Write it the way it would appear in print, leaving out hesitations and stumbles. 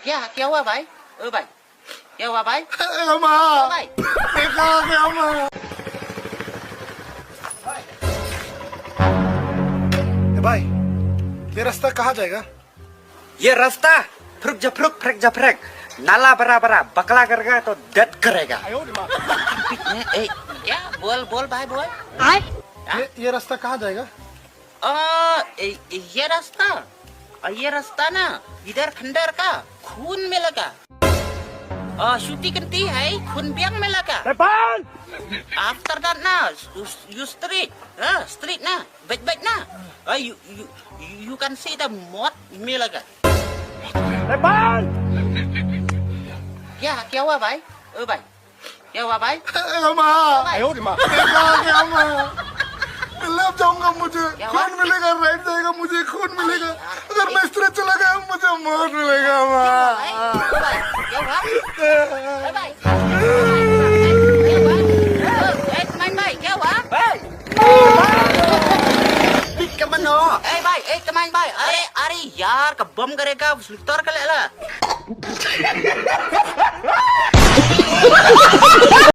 क्या हुआ भाई? ओ भाई, क्या हुआ भाई? अम्मा ओ भाई, देखा गया अम्मा। भाई ये रास्ता कहाँ जाएगा? ये रास्ता फ्रुक जफरक नाला बरा बरा बकला करेगा तो डेथ करेगा। ए, क्या बोल बोल भाई बोल। ये रास्ता कहाँ जाएगा? ये रास्ता ना इधर खंडर का खून में लगा। शूटी करती है खून ब्यांग में लगा। आफ्टर दैट ना you street ना back ना you can see the mud में लगा। क्या हुआ भाई? ओ भाई, क्या हुआ भाई? अम्मा देखा गया अम्मा। लेफ्ट जाऊंगा मुझे खून मिलेगा, राइट जाएगा मुझे खून मिलेगा, अगर मैं इस तरह चला गया मुझे मौत मिलेगा अम्मा। क्या हुआ? ओ भाई, क्या हुआ? कमान भाई, अरे यार का बम करेगा तोड़ कर ले ला।